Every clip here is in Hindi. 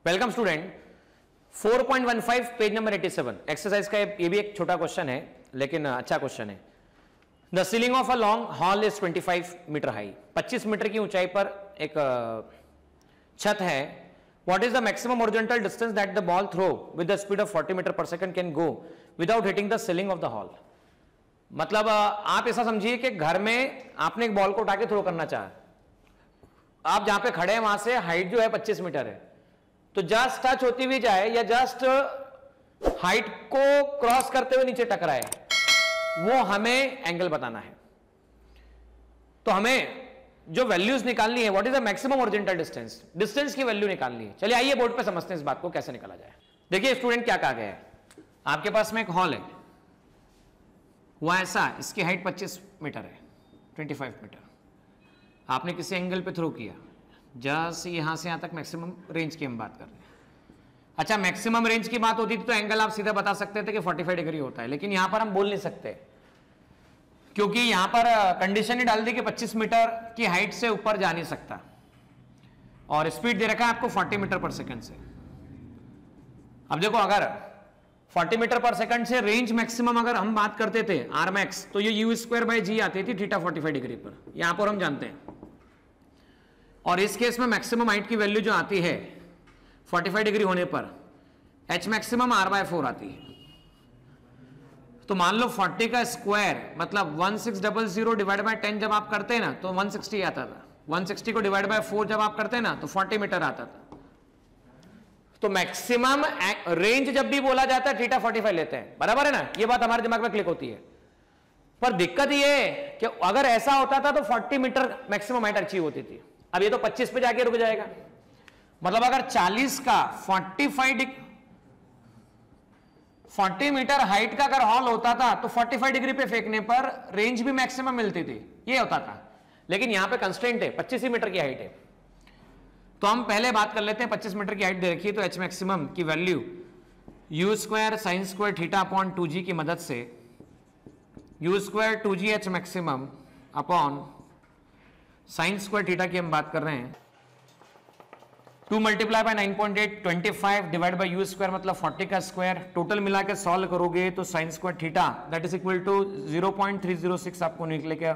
Welcome student. 4.15 page number 87 exercise का ये भी एक छोटा क्वेश्चन है लेकिन अच्छा क्वेश्चन है। The ceiling of a long hall is 25 metre high. 25 metre की ऊंचाई पर एक छत है। What is the maximum horizontal distance that the ball throw with the speed of 40 metre per second can go without hitting the ceiling of the hall. मतलब आप ऐसा समझिए कि घर में आपने एक बॉल को उठा के थ्रो करना चाहा, आप जहां पे खड़े हैं वहां से हाइट जो है 25 मीटर है, तो जस्ट टच होती हुई जाए या जस्ट हाइट को क्रॉस करते हुए नीचे टकराए, वो हमें एंगल बताना है। तो हमें जो वैल्यूज निकालनी है, what is the maximum horizontal distance, distance की वैल्यू निकालनी है। चलिए आइए बोर्ड पे समझते हैं इस बात को कैसे निकाला जाए। देखिए स्टूडेंट क्या कहा गया है, आपके पास में एक हॉल है, हुआ ऐसा, इसकी हाइट 25 मीटर है, 25 मीटर। आपने किसी एंगल पे थ्रो किया, जस्ट यहां से यहां तक मैक्सिमम रेंज की हम बात कर रहे हैं। अच्छा, मैक्सिमम रेंज की बात होती थी तो एंगल आप सीधा बता सकते थे कि 45 डिग्री होता है, लेकिन यहां पर हम बोल नहीं सकते क्योंकि यहां पर कंडीशन ही डाल दी कि 25 मीटर की हाइट से ऊपर जा नहीं सकता और स्पीड दे रखा है आपको 40 मीटर पर सेकंड से। अब देखो, अगर 40 मीटर पर सेकंड से रेंज मैक्सिमम अगर हम बात करते थे आर मैक्स, तो ये यू स्क्वायर बाई जी आती थी थीटा 45 डिग्री पर, यहां पर हम जानते हैं। और इस केस में मैक्सिमम हाइट की वैल्यू जो आती है 45 डिग्री होने पर एच मैक्सिमम आर बाय 4 आती है। तो मान लो 40 का स्क्वायर मतलब 1600 डिवाइड बाय 10 जब आप करते हैं ना तो 160 आता था। 160 को डिवाइड बाय 4 जब आप करते हैं ना तो 40 मीटर आता था। तो मैक्सिमम रेंज जब भी बोला जाता है थीटा 45 लेते हैं, बराबर है ना, ये बात हमारे दिमाग में क्लिक होती है। पर दिक्कत ये है कि अगर ऐसा होता था तो 40 मीटर मैक्सिमम हाइट अचीव होती थी। अब ये तो 25 पे जाके रुक जाएगा, मतलब अगर 40 का 40 मीटर हाइट का अगर हॉल होता था तो 45 डिग्री पे फेंकने पर रेंज भी मैक्सिमम मिलती थी, ये होता था। लेकिन यहां पे कंस्ट्रेंट है 25 ही मीटर की हाइट है, तो हम पहले बात कर लेते हैं। 25 मीटर की हाइट दे रखी है तो एच मैक्सिमम की value you square sign square theta upon 2g की मदद से you square 2g H maximum upon sine square theta की हम बात कर रहे हैं 2 multiply bye 9.8 25 divide by you square मतलब 40 का स्क्वायर। टोटल मिला के सॉल्व करोगे तो sine square theta that is equal to 0.306 आपको निकलेगा।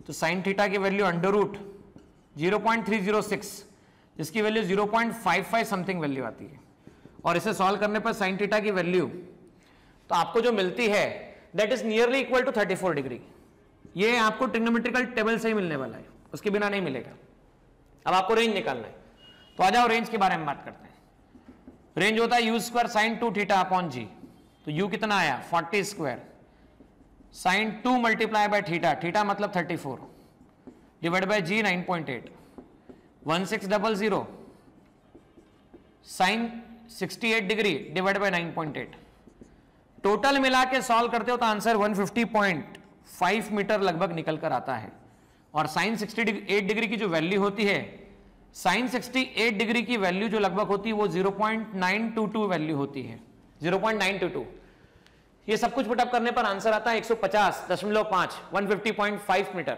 तो साइन थीटा की वैल्यू अंडर रूट 0.306 जिसकी वैल्यू 0.55 समथिंग वैल्यू आती है, और इसे सॉल्व करने पर साइन थीटा की वैल्यू तो आपको जो मिलती है that is nearly equal to 34 degree. ये आपको ट्रिग्नोमेट्रिकल टेबल से ही मिलने वाला है, उसके बिना नहीं मिलेगा। अब आपको रेंज निकालना है, तो आ जाओ रेंज के बारे में बात करते हैं। रेंज होता है u square sine 2 theta upon g. तो यू कितना आया 40 square sine 2 multiply by theta, theta मतलब 34 divide by g 9.8 1600 sine 68 degree divide by 9.8। Total मिला के सॉल्व करते हो तो आंसर 150.5 मीटर लगभग निकल कर आता है। और साइन 68 डिग्री की जो वैल्यू होती है, साइन 68 डिग्री की वैल्यू जो लगभग होती है वो 0.922 वैल्यू होती है, 0.922। ये सब कुछ पुटअप करने पर आंसर आता है 150.5 150.5 मीटर।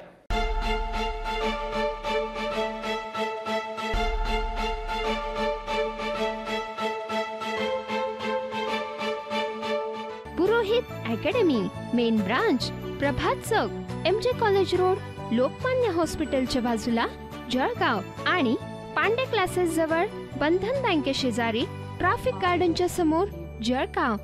पुरोहित अकॅडमी, मेन ब्रांच प्रभात चौक, एमजे कॉलेज रोड, लोकमान्य हॉस्पिटलच्या बाजूला, जळगाव आणि पांडे क्लासेस जवळ, बंधन बँके शेजारी, ट्रॅफिक गार्डनच्या समोर, जळगाव।